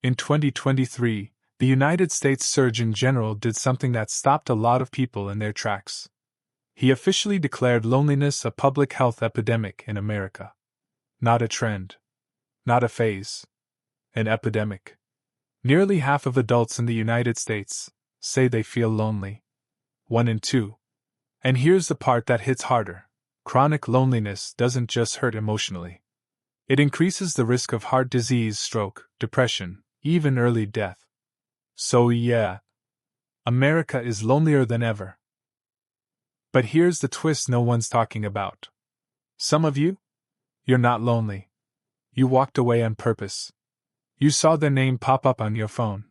In 2023, the United States Surgeon General did something that stopped a lot of people in their tracks. He officially declared loneliness a public health epidemic in America. Not a trend. Not a phase. An epidemic. Nearly half of adults in the United States say they feel lonely. 1 in 2. And here's the part that hits harder. Chronic loneliness doesn't just hurt emotionally. It increases the risk of heart disease, stroke, depression, even early death. So yeah, America is lonelier than ever. But here's the twist no one's talking about. Some of you? You're not lonely. You walked away on purpose. You saw their name pop up on your phone.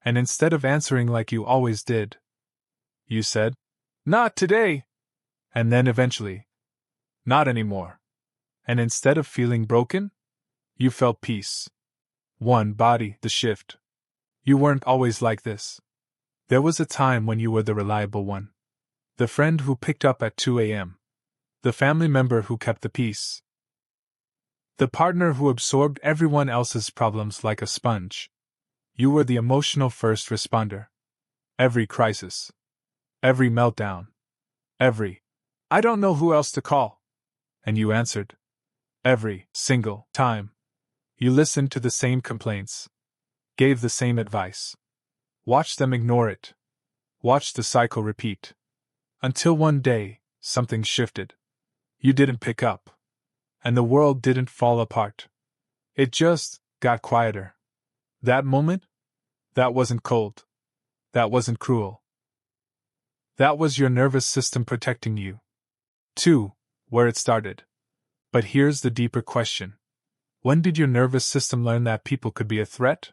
And instead of answering like you always did, you said, "Not today." And then eventually, "Not anymore." And instead of feeling broken, you felt peace. One body, the shift. You weren't always like this. There was a time when you were the reliable one. The friend who picked up at 2 a.m. The family member who kept the peace. The partner who absorbed everyone else's problems like a sponge. You were the emotional first responder. Every crisis. Every meltdown. Every, "I don't know who else to call." And you answered. Every single time. You listened to the same complaints. Gave the same advice. Watched them ignore it. Watched the cycle repeat. Until one day, something shifted. You didn't pick up. And the world didn't fall apart. It just got quieter. That moment? That wasn't cold. That wasn't cruel. That was your nervous system protecting you. 2. Where it started. But here's the deeper question. When did your nervous system learn that people could be a threat?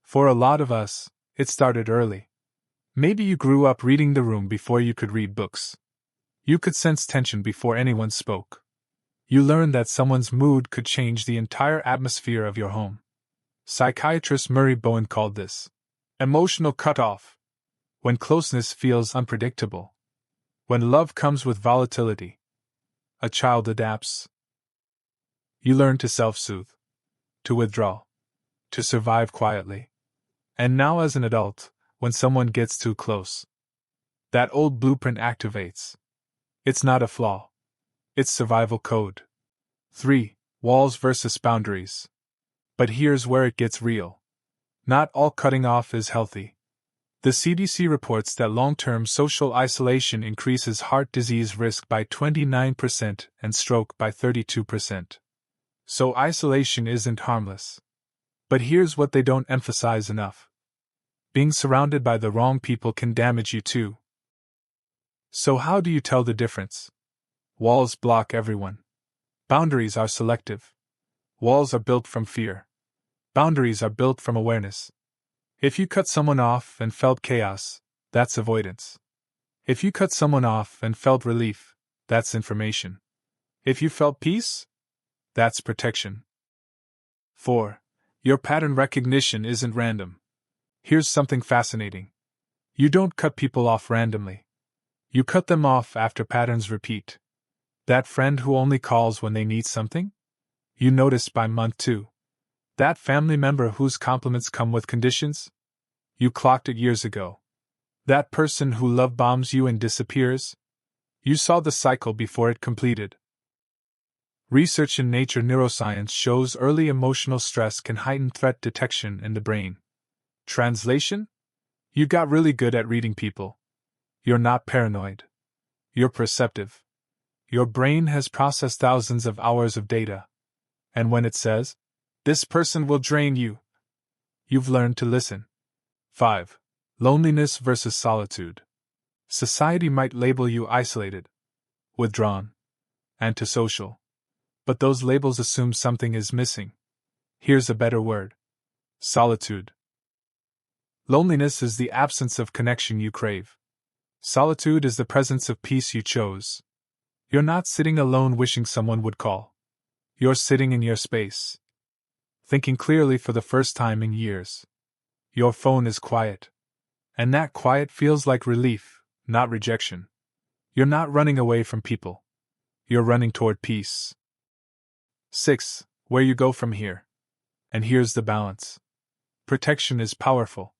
For a lot of us, it started early. Maybe you grew up reading The Room before you could read books. You could sense tension before anyone spoke. You learned that someone's mood could change the entire atmosphere of your home. Psychiatrist Murray Bowen called this emotional cutoff. When closeness feels unpredictable. When love comes with volatility. A child adapts. You learn to self-soothe. To withdraw. To survive quietly. And now as an adult, when someone gets too close, that old blueprint activates. It's not a flaw. It's survival code. 3. Walls versus boundaries. But here's where it gets real. Not all cutting off is healthy. The CDC reports that long-term social isolation increases heart disease risk by 29% and stroke by 32%. So isolation isn't harmless. But here's what they don't emphasize enough. Being surrounded by the wrong people can damage you too. So how do you tell the difference? Walls block everyone. Boundaries are selective. Walls are built from fear. Boundaries are built from awareness. If you cut someone off and felt chaos, that's avoidance. If you cut someone off and felt relief, that's information. If you felt peace, that's protection. 4. Your pattern recognition isn't random. Here's something fascinating. You don't cut people off randomly. You cut them off after patterns repeat. That friend who only calls when they need something? You notice by month 2. That family member whose compliments come with conditions? You clocked it years ago. That person who love bombs you and disappears? You saw the cycle before it completed. Research in Nature Neuroscience shows early emotional stress can heighten threat detection in the brain. Translation? You got really good at reading people. You're not paranoid. You're perceptive. Your brain has processed thousands of hours of data. And when it says, "This person will drain you," you've learned to listen. 5. Loneliness versus solitude. Society might label you isolated, withdrawn, antisocial. But those labels assume something is missing. Here's a better word. Solitude. Loneliness is the absence of connection you crave. Solitude is the presence of peace you chose. You're not sitting alone wishing someone would call. You're sitting in your space. Thinking clearly for the first time in years. Your phone is quiet. And that quiet feels like relief, not rejection. You're not running away from people. You're running toward peace. 6. Where you go from here. And here's the balance. Protection is powerful.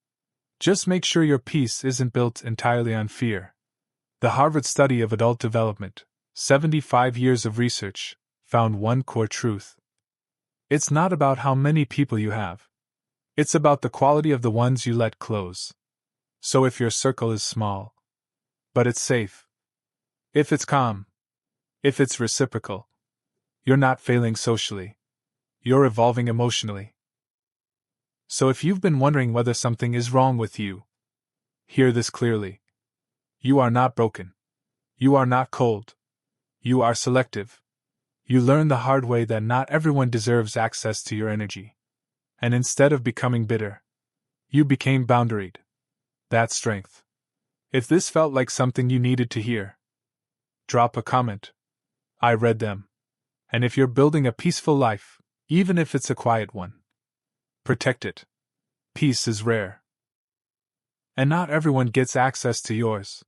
Just make sure your peace isn't built entirely on fear. The Harvard study of adult development, 75 years of research, found one core truth. It's not about how many people you have. It's about the quality of the ones you let close. So if your circle is small, but it's safe, if it's calm, if it's reciprocal, you're not failing socially. You're evolving emotionally. So if you've been wondering whether something is wrong with you, hear this clearly. You are not broken. You are not cold. You are selective. You learn the hard way that not everyone deserves access to your energy. And instead of becoming bitter, you became boundaried. That's strength. If this felt like something you needed to hear, drop a comment. I read them. And if you're building a peaceful life, even if it's a quiet one, protect it. Peace is rare. And not everyone gets access to yours.